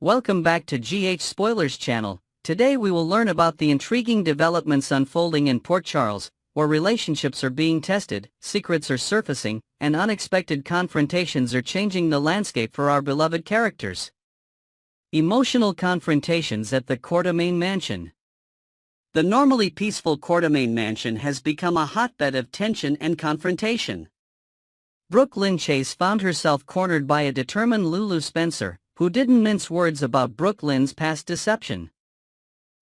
Welcome back to GH Spoilers channel. Today we will learn about the intriguing developments unfolding in Port Charles, where relationships are being tested, secrets are surfacing, and unexpected confrontations are changing the landscape for our beloved characters. Emotional confrontations at the Quartermaine Mansion. The normally peaceful Quartermaine Mansion has become a hotbed of tension and confrontation. Brooke Lynn Chase found herself cornered by a determined Lulu Spencer, who didn't mince words about Brooke Lynn's past deception.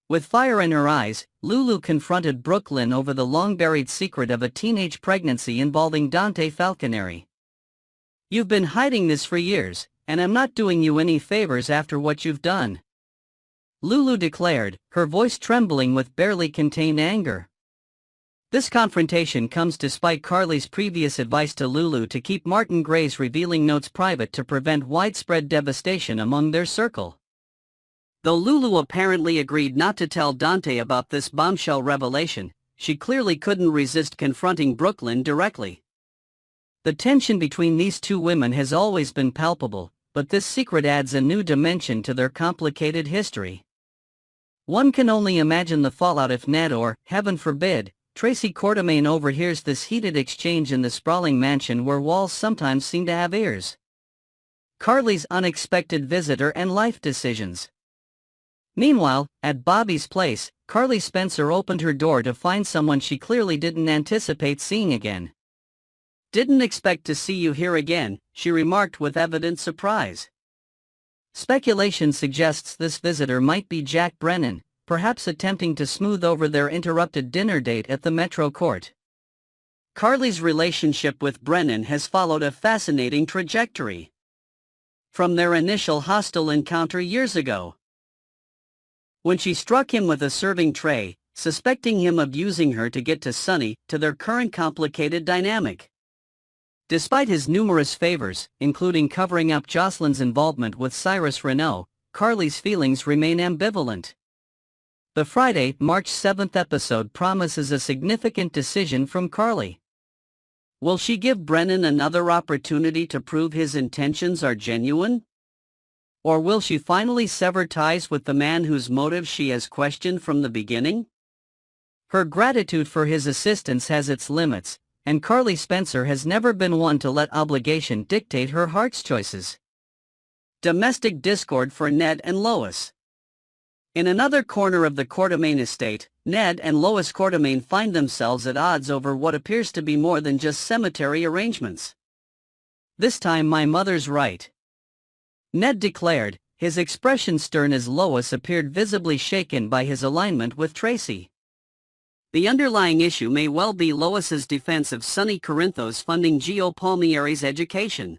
With fire in her eyes, Lulu confronted Brooke Lynn over the long-buried secret of a teenage pregnancy involving Dante Falconeri. "You've been hiding this for years, and I'm not doing you any favors after what you've done," Lulu declared, her voice trembling with barely contained anger. This confrontation comes despite Carly's previous advice to Lulu to keep Martin Gray's revealing notes private to prevent widespread devastation among their circle. Though Lulu apparently agreed not to tell Dante about this bombshell revelation, she clearly couldn't resist confronting Brooke Lynn directly. The tension between these two women has always been palpable, but this secret adds a new dimension to their complicated history. One can only imagine the fallout if Ned or, heaven forbid, Tracy Quartermaine overhears this heated exchange in the sprawling mansion where walls sometimes seem to have ears. Carly's unexpected visitor and life decisions. Meanwhile, at Bobby's place, Carly Spencer opened her door to find someone she clearly didn't anticipate seeing again. "Didn't expect to see you here again," she remarked with evident surprise. Speculation suggests this visitor might be Jack Brennan, perhaps attempting to smooth over their interrupted dinner date at the Metro Court. Carly's relationship with Brennan has followed a fascinating trajectory. From their initial hostile encounter years ago, when she struck him with a serving tray, suspecting him of using her to get to Sonny, to their current complicated dynamic. Despite his numerous favors, including covering up Josslyn's involvement with Cyrus Renault, Carly's feelings remain ambivalent. The Friday, March 7th episode promises a significant decision from Carly. Will she give Brennan another opportunity to prove his intentions are genuine? Or will she finally sever ties with the man whose motives she has questioned from the beginning? Her gratitude for his assistance has its limits, and Carly Spencer has never been one to let obligation dictate her heart's choices. Domestic discord for Ned and Lois. In another corner of the Quartermaine estate, Ned and Lois Quartermaine find themselves at odds over what appears to be more than just cemetery arrangements. "This time my mother's right," Ned declared, his expression stern as Lois appeared visibly shaken by his alignment with Tracy. The underlying issue may well be Lois's defense of Sonny Corinthos funding Gio Palmieri's education.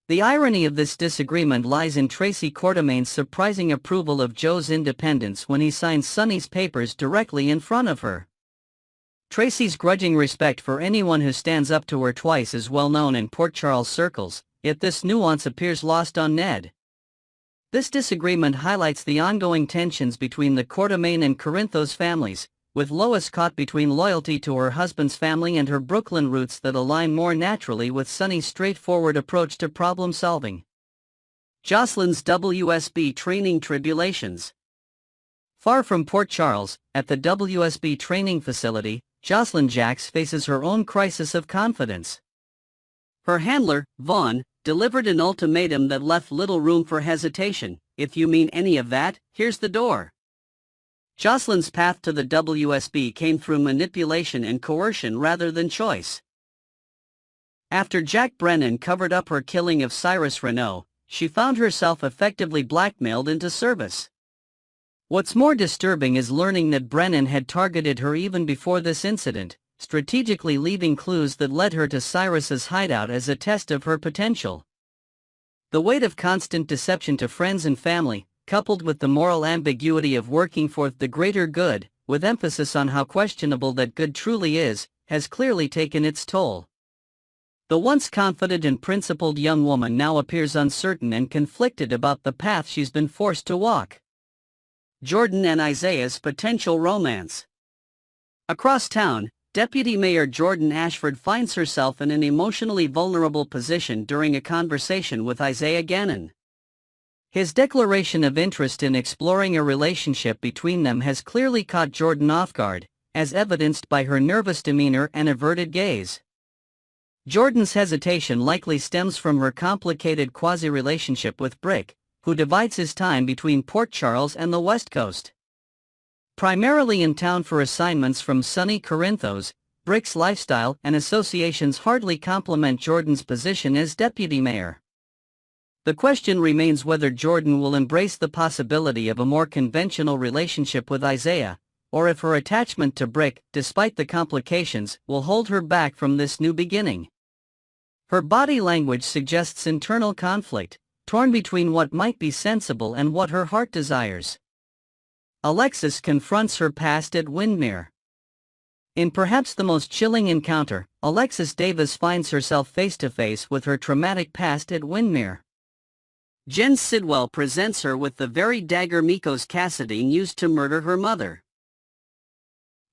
The irony of this disagreement lies in Tracy Quartermaine's surprising approval of Joe's independence when he signs Sonny's papers directly in front of her. Tracy's grudging respect for anyone who stands up to her twice is well known in Port Charles circles, yet this nuance appears lost on Ned. This disagreement highlights the ongoing tensions between the Quartermaine and Corinthos families, with Lois caught between loyalty to her husband's family and her Brooklyn roots that align more naturally with Sonny's straightforward approach to problem-solving. Josslyn's WSB training tribulations. Far from Port Charles, at the WSB training facility, Josslyn Jax faces her own crisis of confidence. Her handler, Vaughn, delivered an ultimatum that left little room for hesitation. "If you mean any of that, here's the door." Josslyn's path to the WSB came through manipulation and coercion rather than choice. After Jack Brennan covered up her killing of Cyrus Renault, she found herself effectively blackmailed into service. What's more disturbing is learning that Brennan had targeted her even before this incident, strategically leaving clues that led her to Cyrus's hideout as a test of her potential. The weight of constant deception to friends and family, coupled with the moral ambiguity of working for the greater good, with emphasis on how questionable that good truly is, has clearly taken its toll. The once confident and principled young woman now appears uncertain and conflicted about the path she's been forced to walk. Jordan and Isaiah's potential romance. Across town, Deputy Mayor Jordan Ashford finds herself in an emotionally vulnerable position during a conversation with Isaiah Gannon. His declaration of interest in exploring a relationship between them has clearly caught Jordan off guard, as evidenced by her nervous demeanor and averted gaze. Jordan's hesitation likely stems from her complicated quasi-relationship with Brick, who divides his time between Port Charles and the West Coast. Primarily in town for assignments from sunny Corinthos, Brick's lifestyle and associations hardly complement Jordan's position as deputy mayor. The question remains whether Jordan will embrace the possibility of a more conventional relationship with Isaiah, or if her attachment to Brick, despite the complications, will hold her back from this new beginning. Her body language suggests internal conflict, torn between what might be sensible and what her heart desires. Alexis confronts her past at Windermere. In perhaps the most chilling encounter, Alexis Davis finds herself face-to-face with her traumatic past at Windermere. Jen Sidwell presents her with the very dagger Mikos Cassadine used to murder her mother.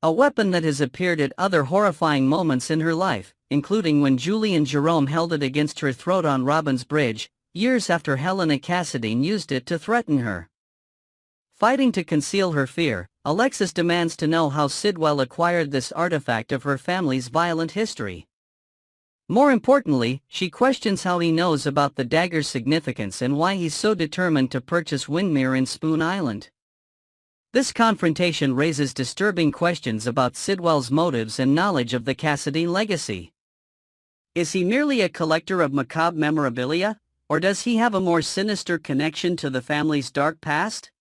A weapon that has appeared at other horrifying moments in her life, including when Julie and Jerome held it against her throat on Robin's Bridge, years after Helena Cassadine used it to threaten her. Fighting to conceal her fear, Alexis demands to know how Sidwell acquired this artifact of her family's violent history. More importantly, she questions how he knows about the dagger's significance and why he's so determined to purchase Windermere in Spoon Island. This confrontation raises disturbing questions about Sidwell's motives and knowledge of the Cassadine legacy. Is he merely a collector of macabre memorabilia, or does he have a more sinister connection to the family's dark past?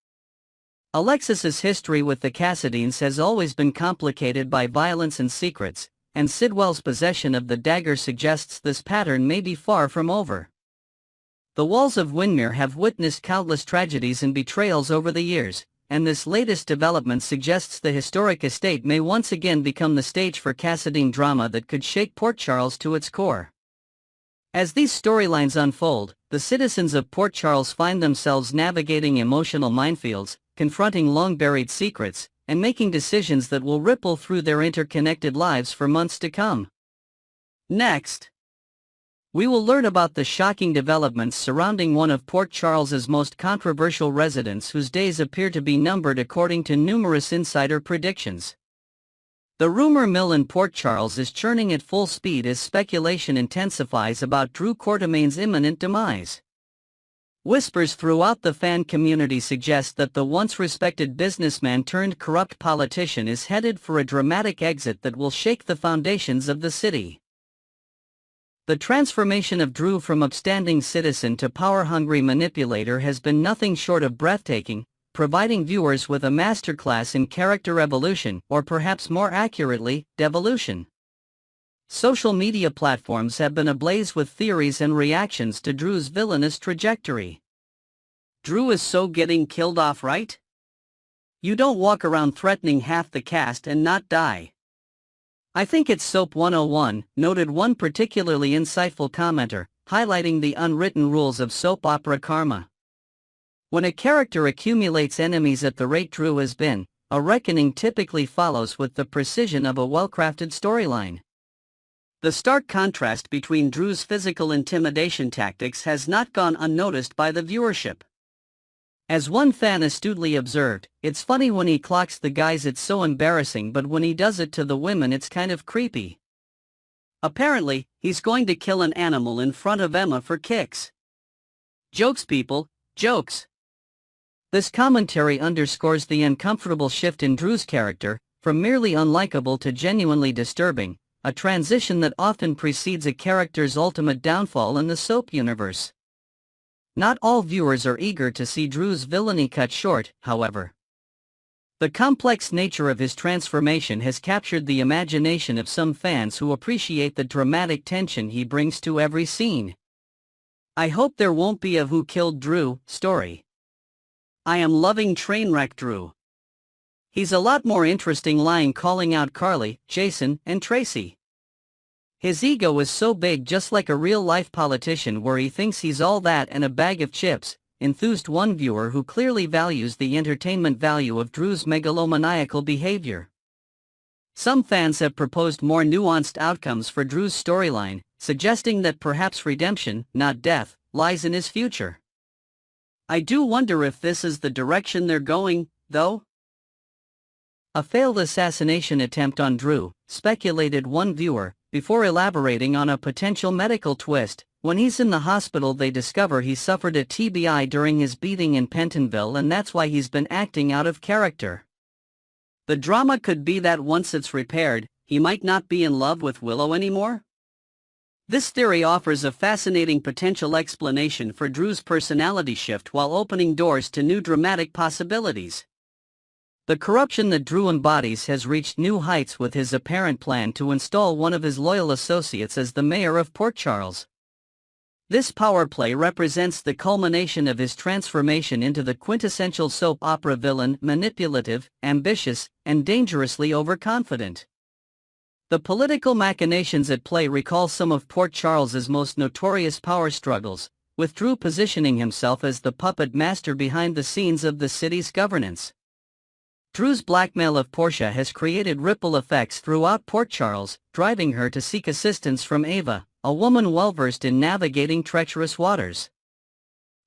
Alexis's history with the Cassadines has always been complicated by violence and secrets, and Sidwell's possession of the dagger suggests this pattern may be far from over. The walls of Windermere have witnessed countless tragedies and betrayals over the years, and this latest development suggests the historic estate may once again become the stage for Cassadine drama that could shake Port Charles to its core. As these storylines unfold, the citizens of Port Charles find themselves navigating emotional minefields, confronting long-buried secrets, and making decisions that will ripple through their interconnected lives for months to come. Next, we will learn about the shocking developments surrounding one of Port Charles's most controversial residents whose days appear to be numbered according to numerous insider predictions. The rumor mill in Port Charles is churning at full speed as speculation intensifies about Drew Quartermaine's imminent demise. Whispers throughout the fan community suggest that the once respected businessman turned corrupt politician is headed for a dramatic exit that will shake the foundations of the city. The transformation of Drew from upstanding citizen to power-hungry manipulator has been nothing short of breathtaking, providing viewers with a masterclass in character evolution, or perhaps more accurately, devolution. Social media platforms have been ablaze with theories and reactions to Drew's villainous trajectory. Drew is so getting killed off, right? You don't walk around threatening half the cast and not die. I think it's Soap 101, noted one particularly insightful commenter, highlighting the unwritten rules of soap opera karma. When a character accumulates enemies at the rate Drew has been, a reckoning typically follows with the precision of a well-crafted storyline. The stark contrast between Drew's physical intimidation tactics has not gone unnoticed by the viewership. As one fan astutely observed, "It's funny when he clocks the guys, it's so embarrassing, but when he does it to the women it's kind of creepy." Apparently, he's going to kill an animal in front of Emma for kicks. Jokes, people, jokes. This commentary underscores the uncomfortable shift in Drew's character, from merely unlikable to genuinely disturbing, a transition that often precedes a character's ultimate downfall in the soap universe. Not all viewers are eager to see Drew's villainy cut short, however. The complex nature of his transformation has captured the imagination of some fans who appreciate the dramatic tension he brings to every scene. I hope there won't be a "Who Killed Drew" story. I am loving Trainwreck Drew. He's a lot more interesting lying calling out Carly, Jason, and Tracy. His ego is so big, just like a real-life politician where he thinks he's all that and a bag of chips, enthused one viewer who clearly values the entertainment value of Drew's megalomaniacal behavior. Some fans have proposed more nuanced outcomes for Drew's storyline, suggesting that perhaps redemption, not death, lies in his future. I do wonder if this is the direction they're going, though. A failed assassination attempt on Drew, speculated one viewer, before elaborating on a potential medical twist. When he's in the hospital they discover he suffered a TBI during his beating in Pentonville and that's why he's been acting out of character. The drama could be that once it's repaired, he might not be in love with Willow anymore? This theory offers a fascinating potential explanation for Drew's personality shift while opening doors to new dramatic possibilities. The corruption that Drew embodies has reached new heights with his apparent plan to install one of his loyal associates as the mayor of Port Charles. This power play represents the culmination of his transformation into the quintessential soap opera villain, manipulative, ambitious, and dangerously overconfident. The political machinations at play recall some of Port Charles's most notorious power struggles, with Drew positioning himself as the puppet master behind the scenes of the city's governance. Drew's blackmail of Portia has created ripple effects throughout Port Charles, driving her to seek assistance from Ava, a woman well-versed in navigating treacherous waters.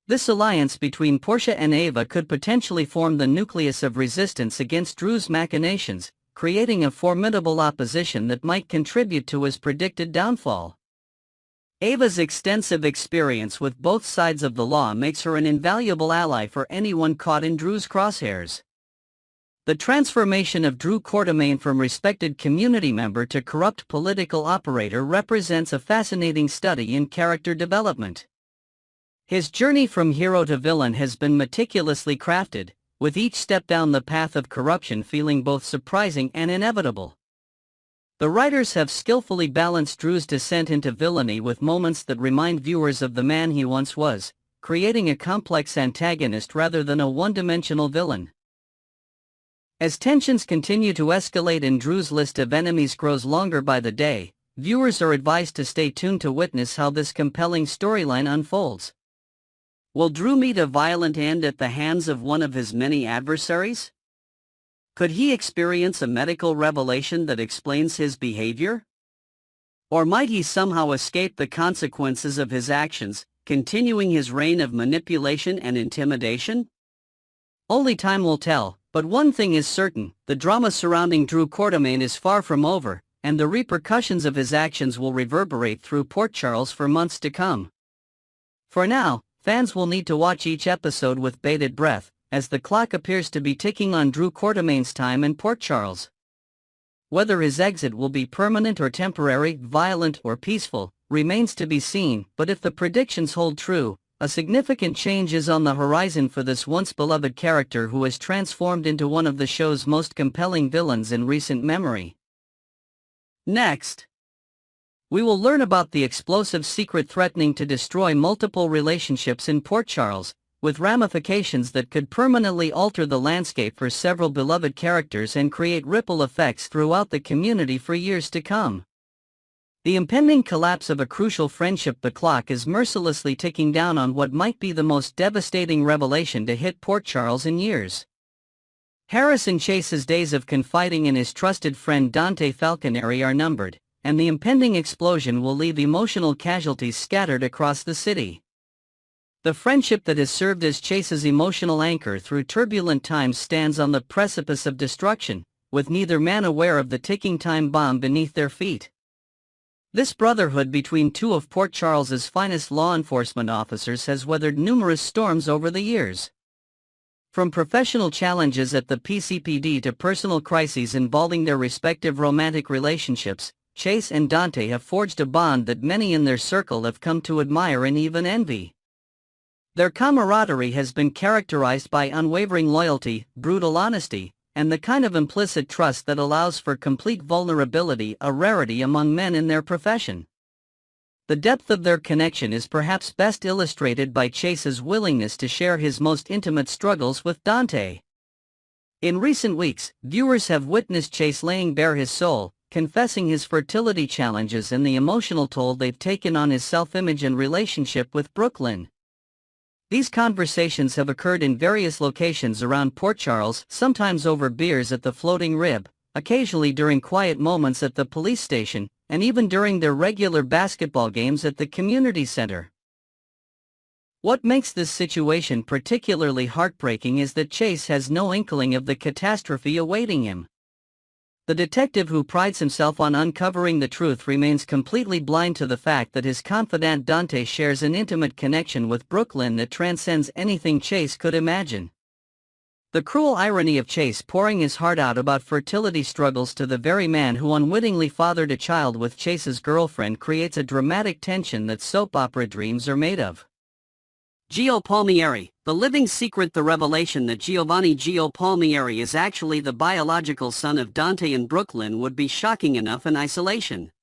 This alliance between Portia and Ava could potentially form the nucleus of resistance against Drew's machinations, creating a formidable opposition that might contribute to his predicted downfall. Ava's extensive experience with both sides of the law makes her an invaluable ally for anyone caught in Drew's crosshairs. The transformation of Drew Quartermain from respected community member to corrupt political operator represents a fascinating study in character development. His journey from hero to villain has been meticulously crafted, with each step down the path of corruption feeling both surprising and inevitable. The writers have skillfully balanced Drew's descent into villainy with moments that remind viewers of the man he once was, creating a complex antagonist rather than a one-dimensional villain. As tensions continue to escalate and Drew's list of enemies grows longer by the day, viewers are advised to stay tuned to witness how this compelling storyline unfolds. Will Drew meet a violent end at the hands of one of his many adversaries? Could he experience a medical revelation that explains his behavior? Or might he somehow escape the consequences of his actions, continuing his reign of manipulation and intimidation? Only time will tell. But one thing is certain, the drama surrounding Drew Quartermain is far from over, and the repercussions of his actions will reverberate through Port Charles for months to come. For now, fans will need to watch each episode with bated breath, as the clock appears to be ticking on Drew Quartermain's time in Port Charles. Whether his exit will be permanent or temporary, violent or peaceful, remains to be seen, but if the predictions hold true, a significant change is on the horizon for this once beloved character who has transformed into one of the show's most compelling villains in recent memory. Next, we will learn about the explosive secret threatening to destroy multiple relationships in Port Charles, with ramifications that could permanently alter the landscape for several beloved characters and create ripple effects throughout the community for years to come. The impending collapse of a crucial friendship. The clock is mercilessly ticking down on what might be the most devastating revelation to hit Port Charles in years. Harrison Chase's days of confiding in his trusted friend Dante Falconeri are numbered, and the impending explosion will leave emotional casualties scattered across the city. The friendship that has served as Chase's emotional anchor through turbulent times stands on the precipice of destruction, with neither man aware of the ticking time bomb beneath their feet. This brotherhood between two of Port Charles's finest law enforcement officers has weathered numerous storms over the years. From professional challenges at the PCPD to personal crises involving their respective romantic relationships, Chase and Dante have forged a bond that many in their circle have come to admire and even envy. Their camaraderie has been characterized by unwavering loyalty, brutal honesty, and the kind of implicit trust that allows for complete vulnerability, a rarity among men in their profession. The depth of their connection is perhaps best illustrated by Chase's willingness to share his most intimate struggles with Dante. In recent weeks, viewers have witnessed Chase laying bare his soul, confessing his fertility challenges and the emotional toll they've taken on his self-image and relationship with Brooklyn. These conversations have occurred in various locations around Port Charles, sometimes over beers at the Floating Rib, occasionally during quiet moments at the police station, and even during their regular basketball games at the community center. What makes this situation particularly heartbreaking is that Chase has no inkling of the catastrophe awaiting him. The detective who prides himself on uncovering the truth remains completely blind to the fact that his confidant Dante shares an intimate connection with Brooklyn that transcends anything Chase could imagine. The cruel irony of Chase pouring his heart out about fertility struggles to the very man who unwittingly fathered a child with Chase's girlfriend creates a dramatic tension that soap opera dreams are made of. Gio Palmieri, the living secret. The revelation that Giovanni Gio Palmieri is actually the biological son of Dante and Brooklyn would be shocking enough in isolation.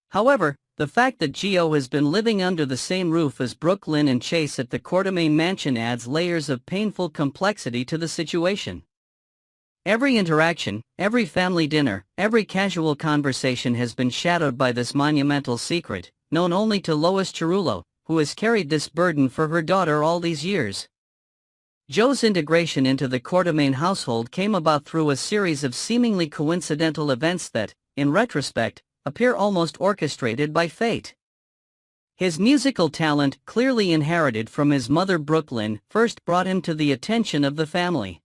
However, the fact that Gio has been living under the same roof as Brooklyn and Chase at the Quartermaine mansion adds layers of painful complexity to the situation. Every interaction, every family dinner, every casual conversation has been shadowed by this monumental secret, known only to Lois Cerullo, who has carried this burden for her daughter all these years. Joe's integration into the Quartermaine household came about through a series of seemingly coincidental events that, in retrospect, appear almost orchestrated by fate. His musical talent, clearly inherited from his mother Brooklyn, first brought him to the attention of the family.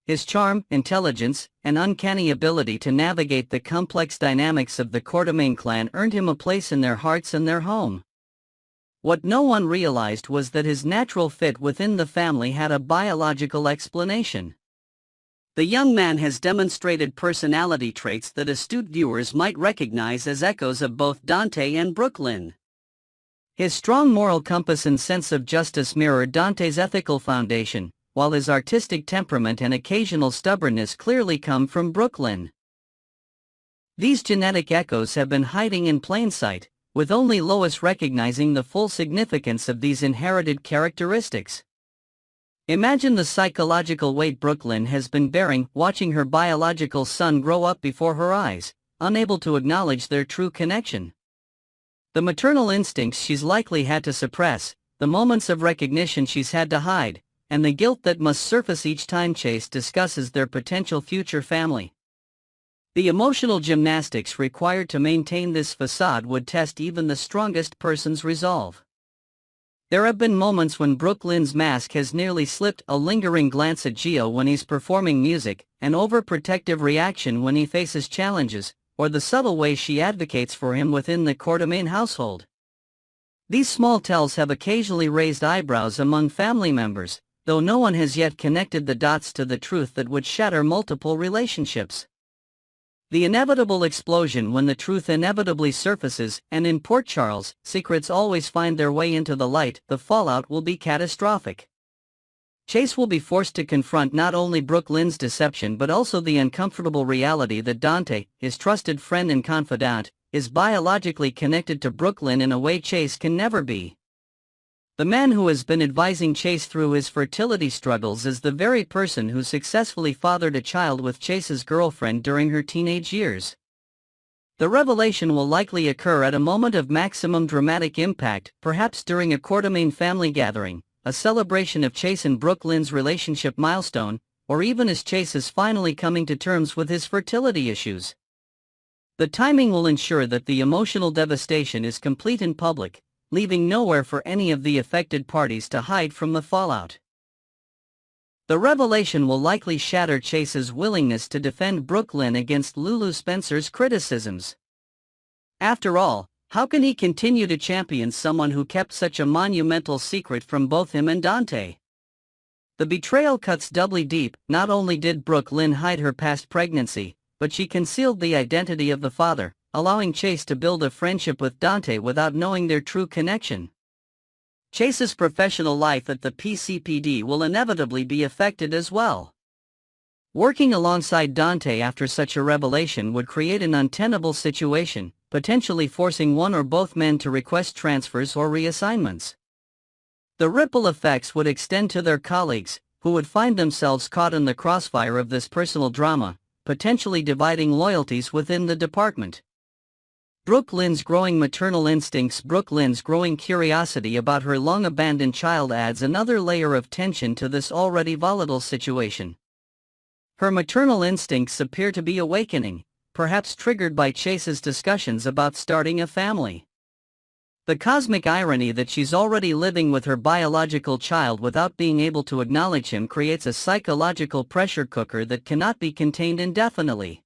His charm, intelligence, and uncanny ability to navigate the complex dynamics of the Quartermaine clan earned him a place in their hearts and their home. What no one realized was that his natural fit within the family had a biological explanation. The young man has demonstrated personality traits that astute viewers might recognize as echoes of both Dante and Brooklyn. His strong moral compass and sense of justice mirror Dante's ethical foundation, while his artistic temperament and occasional stubbornness clearly come from Brooklyn. These genetic echoes have been hiding in plain sight, with only Lois recognizing the full significance of these inherited characteristics. Imagine the psychological weight Brooklyn has been bearing watching her biological son grow up before her eyes, unable to acknowledge their true connection. The maternal instincts she's likely had to suppress, the moments of recognition she's had to hide, and the guilt that must surface each time Chase discusses their potential future family. The emotional gymnastics required to maintain this facade would test even the strongest person's resolve. There have been moments when Brooklyn's mask has nearly slipped, a lingering glance at Gio when he's performing music, an overprotective reaction when he faces challenges, or the subtle way she advocates for him within the Quartermaine household. These small tells have occasionally raised eyebrows among family members, though no one has yet connected the dots to the truth that would shatter multiple relationships. The inevitable explosion when the truth inevitably surfaces, and in Port Charles, secrets always find their way into the light, the fallout will be catastrophic. Chase will be forced to confront not only Brooklyn's deception but also the uncomfortable reality that Dante, his trusted friend and confidant, is biologically connected to Brooklyn in a way Chase can never be. The man who has been advising Chase through his fertility struggles is the very person who successfully fathered a child with Chase's girlfriend during her teenage years. The revelation will likely occur at a moment of maximum dramatic impact, perhaps during a Quartermaine family gathering, a celebration of Chase and Brooklyn's relationship milestone, or even as Chase is finally coming to terms with his fertility issues. The timing will ensure that the emotional devastation is complete in public, leaving nowhere for any of the affected parties to hide from the fallout. The revelation will likely shatter Chase's willingness to defend Brooklyn against Lulu Spencer's criticisms. After all, how can he continue to champion someone who kept such a monumental secret from both him and Dante? The betrayal cuts doubly deep. Not only did Brooklyn hide her past pregnancy, but she concealed the identity of the father, allowing Chase to build a friendship with Dante without knowing their true connection. Chase's professional life at the PCPD will inevitably be affected as well. Working alongside Dante after such a revelation would create an untenable situation, potentially forcing one or both men to request transfers or reassignments. The ripple effects would extend to their colleagues, who would find themselves caught in the crossfire of this personal drama, potentially dividing loyalties within the department. Brooklyn's growing maternal instincts, Brooklyn's growing curiosity about her long-abandoned child adds another layer of tension to this already volatile situation. Her maternal instincts appear to be awakening, perhaps triggered by Chase's discussions about starting a family. The cosmic irony that she's already living with her biological child without being able to acknowledge him creates a psychological pressure cooker that cannot be contained indefinitely.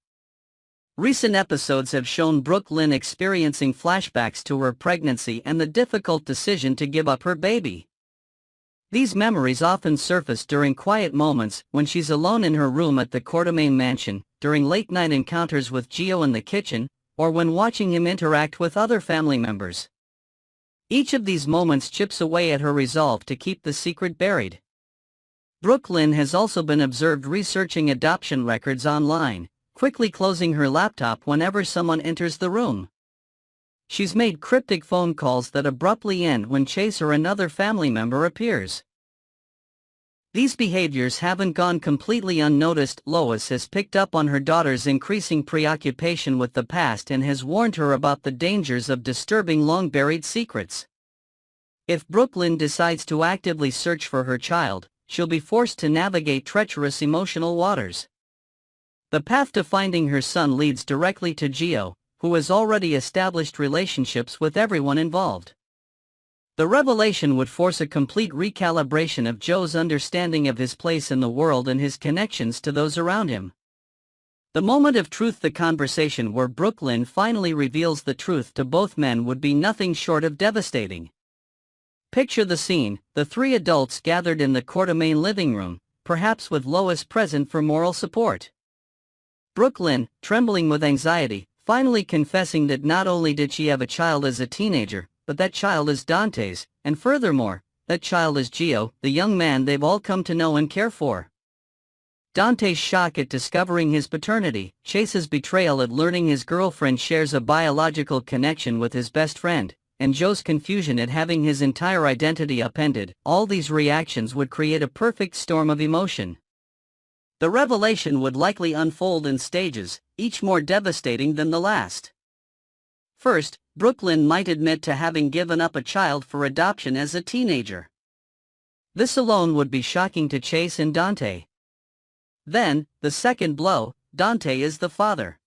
Recent episodes have shown Brooklyn experiencing flashbacks to her pregnancy and the difficult decision to give up her baby. These memories often surface during quiet moments when she's alone in her room at the Quartermaine mansion, during late-night encounters with Gio in the kitchen, or when watching him interact with other family members. Each of these moments chips away at her resolve to keep the secret buried. Brooklyn has also been observed researching adoption records online, quickly closing her laptop whenever someone enters the room. She's made cryptic phone calls that abruptly end when Chase or another family member appears. These behaviors haven't gone completely unnoticed. Lois has picked up on her daughter's increasing preoccupation with the past and has warned her about the dangers of disturbing long-buried secrets. If Brooklyn decides to actively search for her child, she'll be forced to navigate treacherous emotional waters. The path to finding her son leads directly to Gio, who has already established relationships with everyone involved. The revelation would force a complete recalibration of Joe's understanding of his place in the world and his connections to those around him. The moment of truth, the conversation where Brooklyn finally reveals the truth to both men, would be nothing short of devastating. Picture the scene: the three adults gathered in the Quartermaine living room, perhaps with Lois present for moral support. Brooklyn, trembling with anxiety, finally confessing that not only did she have a child as a teenager, but that child is Dante's, and furthermore, that child is Gio, the young man they've all come to know and care for. Dante's shock at discovering his paternity, Chase's betrayal at learning his girlfriend shares a biological connection with his best friend, and Joe's confusion at having his entire identity upended, all these reactions would create a perfect storm of emotion. The revelation would likely unfold in stages, each more devastating than the last. First, Brooklyn might admit to having given up a child for adoption as a teenager. This alone would be shocking to Chase and Dante. Then, the second blow: Dante is the father.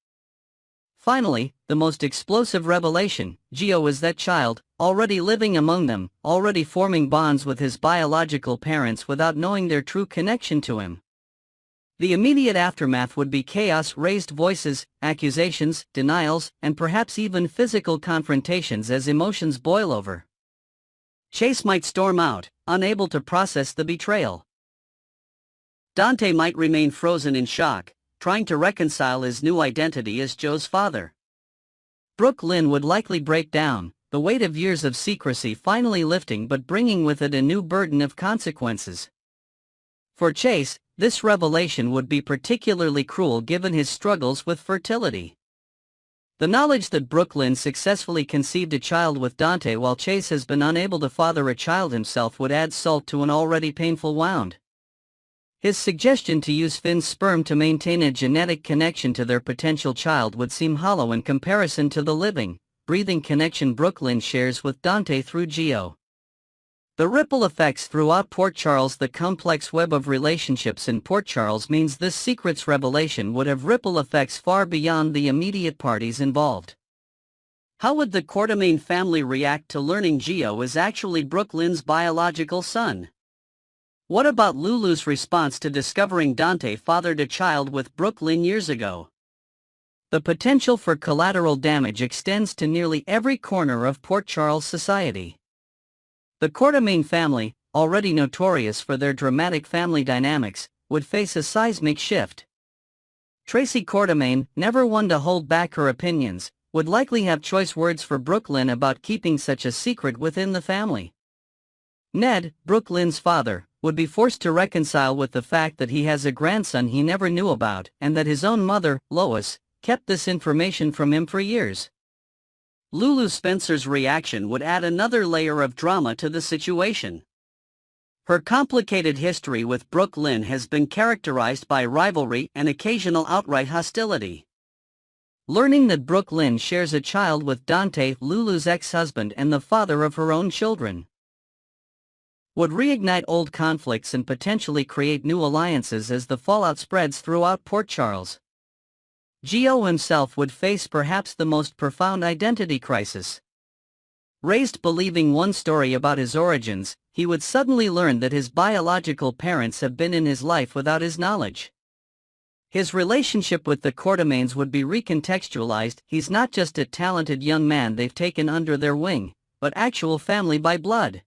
Finally, the most explosive revelation: Gio is that child, already living among them, already forming bonds with his biological parents without knowing their true connection to him. The immediate aftermath would be chaos: raised voices, accusations, denials, and perhaps even physical confrontations as emotions boil over. Chase might storm out, unable to process the betrayal. Dante might remain frozen in shock, trying to reconcile his new identity as Joe's father. Brooklyn would likely break down, the weight of years of secrecy finally lifting but bringing with it a new burden of consequences. For Chase, this revelation would be particularly cruel given his struggles with fertility. The knowledge that Brooklyn successfully conceived a child with Dante while Chase has been unable to father a child himself would add salt to an already painful wound. His suggestion to use Finn's sperm to maintain a genetic connection to their potential child would seem hollow in comparison to the living, breathing connection Brooklyn shares with Dante through Gio. The ripple effects throughout Port Charles: the complex web of relationships in Port Charles means this secret's revelation would have ripple effects far beyond the immediate parties involved. How would the Quartermaine family react to learning Gio is actually Brooklyn's biological son? What about Lulu's response to discovering Dante fathered a child with Brooklyn years ago? The potential for collateral damage extends to nearly every corner of Port Charles society. The Quartermaine family, already notorious for their dramatic family dynamics, would face a seismic shift. Tracy Quartermaine, never one to hold back her opinions, would likely have choice words for Brooklyn about keeping such a secret within the family. Ned, Brooklyn's father, would be forced to reconcile with the fact that he has a grandson he never knew about and that his own mother, Lois, kept this information from him for years. Lulu Spencer's reaction would add another layer of drama to the situation. Her complicated history with Brooklyn has been characterized by rivalry and occasional outright hostility. Learning that Brooklyn shares a child with Dante, Lulu's ex-husband and the father of her own children, would reignite old conflicts and potentially create new alliances as the fallout spreads throughout Port Charles. Gio himself would face perhaps the most profound identity crisis. Raised believing one story about his origins, he would suddenly learn that his biological parents have been in his life without his knowledge. His relationship with the Quartermaines would be recontextualized. He's not just a talented young man they've taken under their wing, but actual family by blood.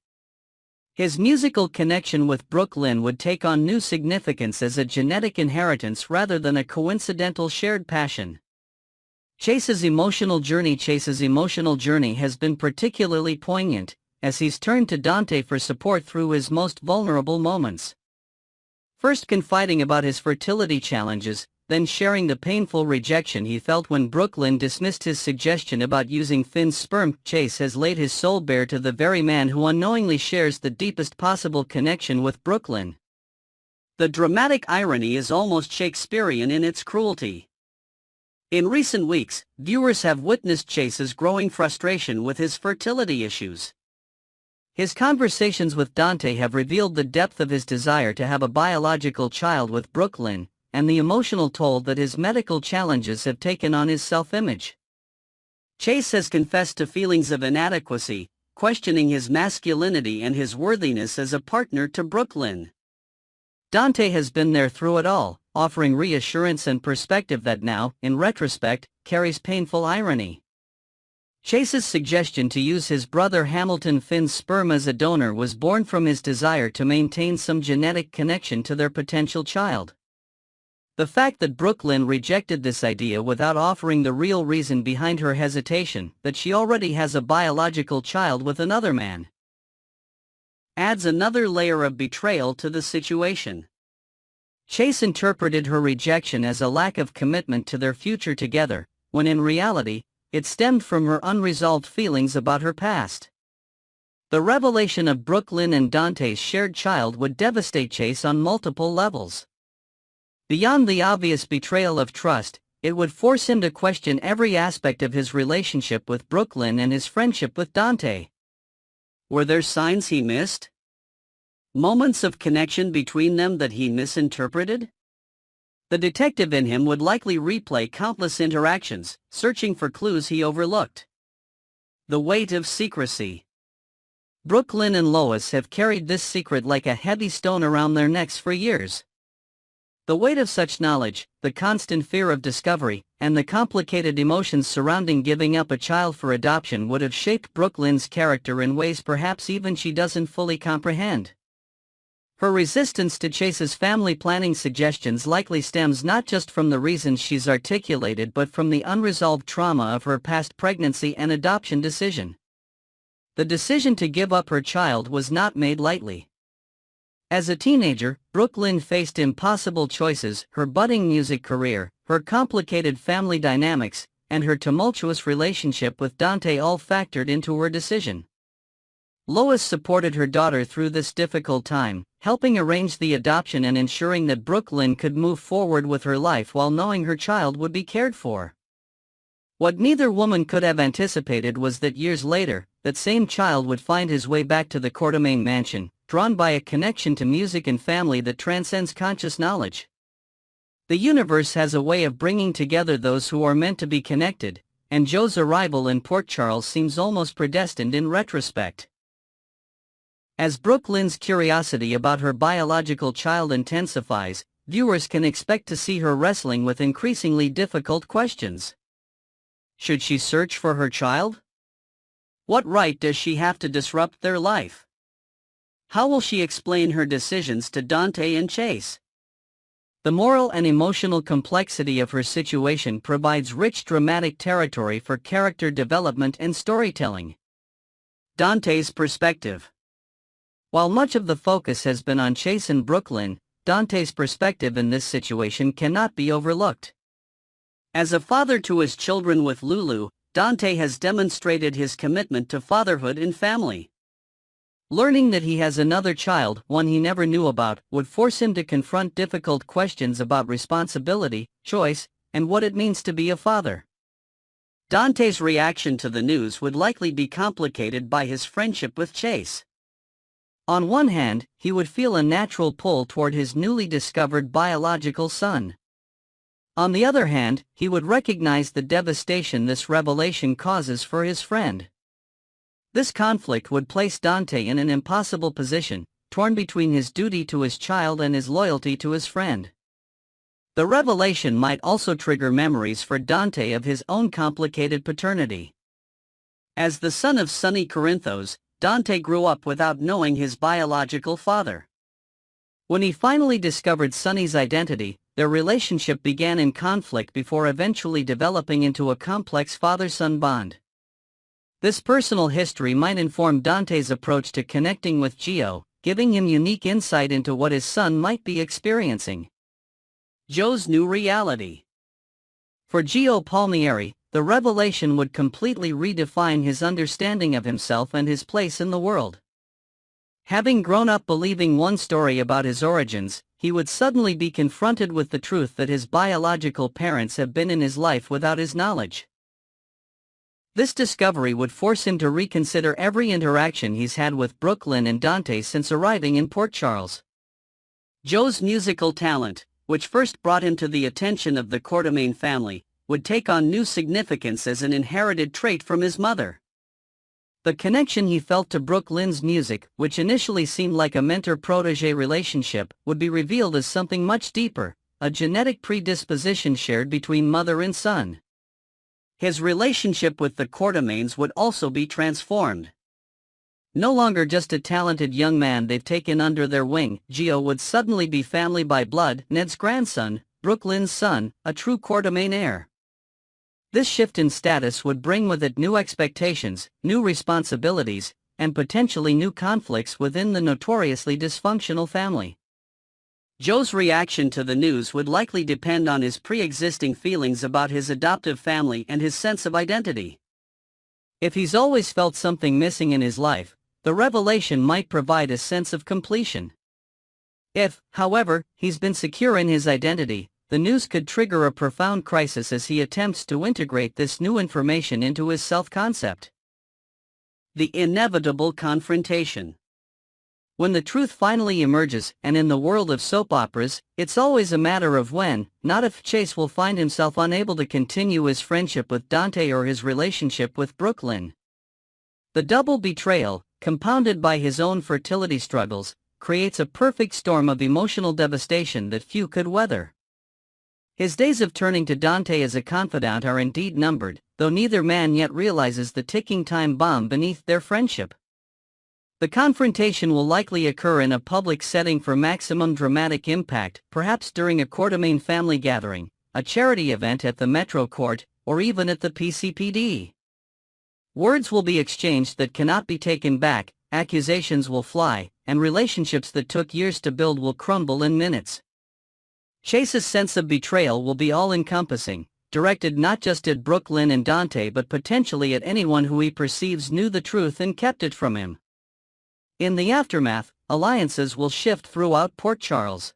His musical connection with Brooklyn would take on new significance as a genetic inheritance rather than a coincidental shared passion. Chase's emotional journey has been particularly poignant, as he's turned to Dante for support through his most vulnerable moments. First confiding about his fertility challenges, then sharing the painful rejection he felt when Brooklyn dismissed his suggestion about using Finn's sperm. Chase has laid his soul bare to the very man who unknowingly shares the deepest possible connection with Brooklyn. The dramatic irony is almost Shakespearean in its cruelty. In recent weeks, viewers have witnessed Chase's growing frustration with his fertility issues. His conversations with Dante have revealed the depth of his desire to have a biological child with Brooklyn, and the emotional toll that his medical challenges have taken on his self-image. Chase has confessed to feelings of inadequacy, questioning his masculinity and his worthiness as a partner to Brooklyn. Dante has been there through it all, offering reassurance and perspective that now, in retrospect, carries painful irony. Chase's suggestion to use his brother Hamilton Finn's sperm as a donor was born from his desire to maintain some genetic connection to their potential child. The fact that Brooklyn rejected this idea without offering the real reason behind her hesitation, that she already has a biological child with another man, adds another layer of betrayal to the situation. Chase interpreted her rejection as a lack of commitment to their future together, when in reality, it stemmed from her unresolved feelings about her past. The revelation of Brooklyn and Dante's shared child would devastate Chase on multiple levels. Beyond the obvious betrayal of trust, it would force him to question every aspect of his relationship with Brooklyn and his friendship with Dante. Were there signs he missed? Moments of connection between them that he misinterpreted? The detective in him would likely replay countless interactions, searching for clues he overlooked. The weight of secrecy. Brooklyn and Lois have carried this secret like a heavy stone around their necks for years. The weight of such knowledge, the constant fear of discovery, and the complicated emotions surrounding giving up a child for adoption would have shaped Brooklyn's character in ways perhaps even she doesn't fully comprehend. Her resistance to Chase's family planning suggestions likely stems not just from the reasons she's articulated but from the unresolved trauma of her past pregnancy and adoption decision. The decision to give up her child was not made lightly. As a teenager, Brooklyn faced impossible choices: her budding music career, her complicated family dynamics, and her tumultuous relationship with Dante all factored into her decision. Lois supported her daughter through this difficult time, helping arrange the adoption and ensuring that Brooklyn could move forward with her life while knowing her child would be cared for. What neither woman could have anticipated was that years later, that same child would find his way back to the Quartermaine mansion, drawn by a connection to music and family that transcends conscious knowledge. The universe has a way of bringing together those who are meant to be connected, and Joe's arrival in Port Charles seems almost predestined in retrospect. As Brooklyn's curiosity about her biological child intensifies, viewers can expect to see her wrestling with increasingly difficult questions. Should she search for her child? What right does she have to disrupt their life? How will she explain her decisions to Dante and Chase? The moral and emotional complexity of her situation provides rich dramatic territory for character development and storytelling. Dante's perspective. While much of the focus has been on Chase and Brooklyn, Dante's perspective in this situation cannot be overlooked. As a father to his children with Lulu, Dante has demonstrated his commitment to fatherhood and family. Learning that he has another child, one he never knew about, would force him to confront difficult questions about responsibility, choice, and what it means to be a father. Dante's reaction to the news would likely be complicated by his friendship with Chase. On one hand, he would feel a natural pull toward his newly discovered biological son. On the other hand, he would recognize the devastation this revelation causes for his friend. This conflict would place Dante in an impossible position, torn between his duty to his child and his loyalty to his friend. The revelation might also trigger memories for Dante of his own complicated paternity. As the son of Sunny Corinthos, Dante grew up without knowing his biological father. When he finally discovered Sunny's identity, their relationship began in conflict before eventually developing into a complex father-son bond. This personal history might inform Dante's approach to connecting with Gio, giving him unique insight into what his son might be experiencing. Joe's new reality. For Gio Palmieri, the revelation would completely redefine his understanding of himself and his place in the world. Having grown up believing one story about his origins, he would suddenly be confronted with the truth that his biological parents have been in his life without his knowledge. This discovery would force him to reconsider every interaction he's had with Brooklyn and Dante since arriving in Port Charles. Joe's musical talent, which first brought him to the attention of the Quartermaine family, would take on new significance as an inherited trait from his mother. The connection he felt to Brooklyn's music, which initially seemed like a mentor-protege relationship, would be revealed as something much deeper, a genetic predisposition shared between mother and son. His relationship with the Quartermaines would also be transformed. No longer just a talented young man they've taken under their wing, Gio would suddenly be family by blood, Ned's grandson, Brooklyn's son, a true Quartermaine heir. This shift in status would bring with it new expectations, new responsibilities, and potentially new conflicts within the notoriously dysfunctional family. Joe's reaction to the news would likely depend on his pre-existing feelings about his adoptive family and his sense of identity. If he's always felt something missing in his life, the revelation might provide a sense of completion. If, however, he's been secure in his identity, the news could trigger a profound crisis as he attempts to integrate this new information into his self-concept. The inevitable confrontation. When the truth finally emerges, and in the world of soap operas, it's always a matter of when, not if, Chase will find himself unable to continue his friendship with Dante or his relationship with Brooklyn. The double betrayal, compounded by his own fertility struggles, creates a perfect storm of emotional devastation that few could weather. His days of turning to Dante as a confidant are indeed numbered, though neither man yet realizes the ticking time bomb beneath their friendship. The confrontation will likely occur in a public setting for maximum dramatic impact, perhaps during a Quartermaine family gathering, a charity event at the Metro Court, or even at the PCPD. Words will be exchanged that cannot be taken back, accusations will fly, and relationships that took years to build will crumble in minutes. Chase's sense of betrayal will be all-encompassing, directed not just at Brooklyn and Dante but potentially at anyone who he perceives knew the truth and kept it from him. In the aftermath, alliances will shift throughout Port Charles.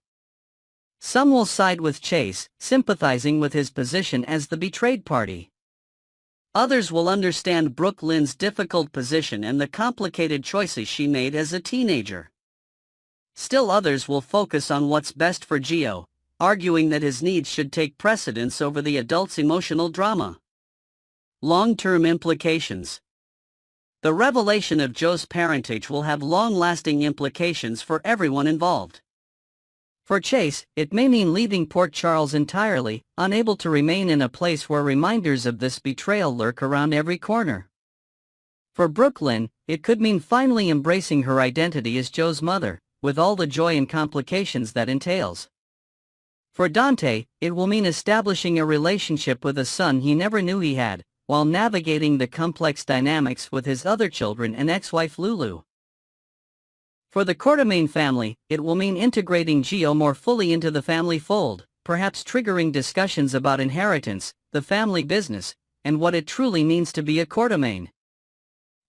Some will side with Chase, sympathizing with his position as the betrayed party. Others will understand Brooklyn's difficult position and the complicated choices she made as a teenager. Still others will focus on what's best for Gio, arguing that his needs should take precedence over the adult's emotional drama. Long-term implications. The revelation of Joe's parentage will have long-lasting implications for everyone involved. For Chase, it may mean leaving Port Charles entirely, unable to remain in a place where reminders of this betrayal lurk around every corner. For Brooklyn, it could mean finally embracing her identity as Joe's mother, with all the joy and complications that entails. For Dante, it will mean establishing a relationship with a son he never knew he had, while navigating the complex dynamics with his other children and ex-wife Lulu. For the Quartermaine family, it will mean integrating Gio more fully into the family fold, perhaps triggering discussions about inheritance, the family business, and what it truly means to be a Quartermaine.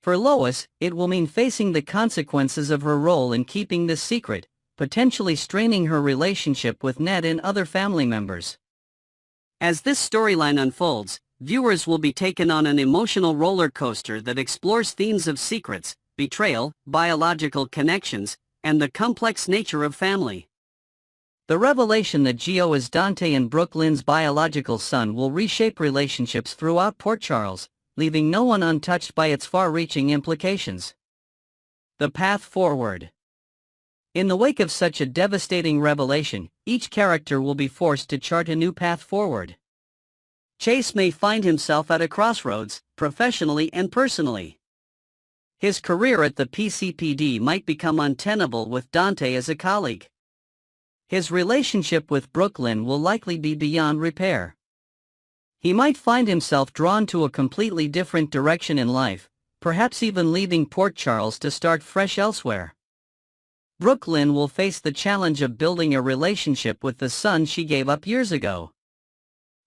For Lois, it will mean facing the consequences of her role in keeping this secret, potentially straining her relationship with Ned and other family members. As this storyline unfolds, viewers will be taken on an emotional roller coaster that explores themes of secrets, betrayal, biological connections, and the complex nature of family. The revelation that Gio is Dante and Brooklyn's biological son will reshape relationships throughout Port Charles, leaving no one untouched by its far-reaching implications. The path forward. In the wake of such a devastating revelation, each character will be forced to chart a new path forward. Chase may find himself at a crossroads, professionally and personally. His career at the PCPD might become untenable with Dante as a colleague. His relationship with Brooklyn will likely be beyond repair. He might find himself drawn to a completely different direction in life, perhaps even leaving Port Charles to start fresh elsewhere. Brooklyn will face the challenge of building a relationship with the son she gave up years ago.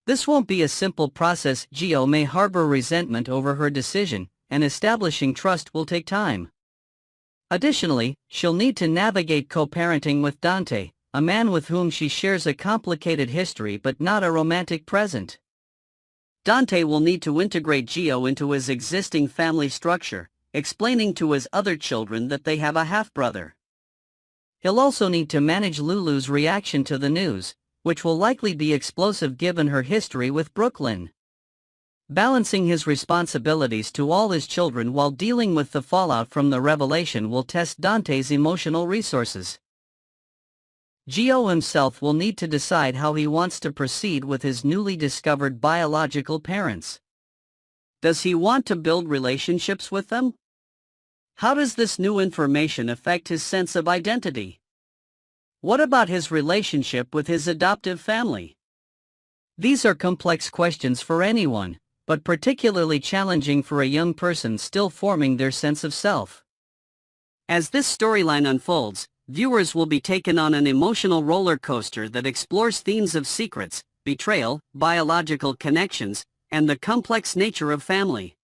This won't be a simple process. Gio may harbor resentment over her decision, and establishing trust will take time. Additionally, she'll need to navigate co-parenting with Dante, a man with whom she shares a complicated history but not a romantic present. Dante will need to integrate Gio into his existing family structure, explaining to his other children that they have a half-brother. He'll also need to manage Lulu's reaction to the news, which will likely be explosive given her history with Brooklyn. Balancing his responsibilities to all his children while dealing with the fallout from the revelation will test Dante's emotional resources. Gio himself will need to decide how he wants to proceed with his newly discovered biological parents. Does he want to build relationships with them? How does this new information affect his sense of identity? What about his relationship with his adoptive family? These are complex questions for anyone, but particularly challenging for a young person still forming their sense of self. As this storyline unfolds, viewers will be taken on an emotional roller coaster that explores themes of secrets, betrayal, biological connections, and the complex nature of family.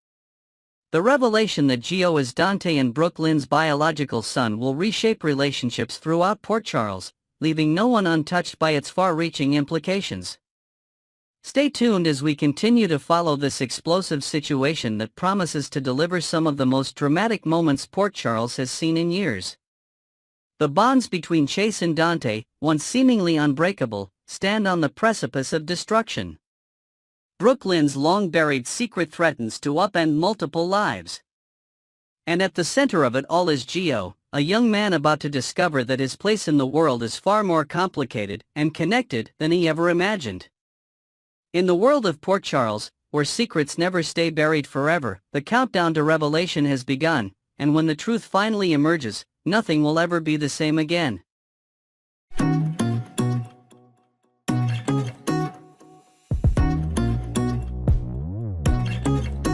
The revelation that Gio is Dante and Brooklyn's biological son will reshape relationships throughout Port Charles, leaving no one untouched by its far-reaching implications. Stay tuned as we continue to follow this explosive situation that promises to deliver some of the most dramatic moments Port Charles has seen in years. The bonds between Chase and Dante, once seemingly unbreakable, stand on the precipice of destruction. Brooklyn's long-buried secret threatens to upend multiple lives. And at the center of it all is Gio, a young man about to discover that his place in the world is far more complicated and connected than he ever imagined. In the world of Port Charles, where secrets never stay buried forever, the countdown to revelation has begun, and when the truth finally emerges, nothing will ever be the same again.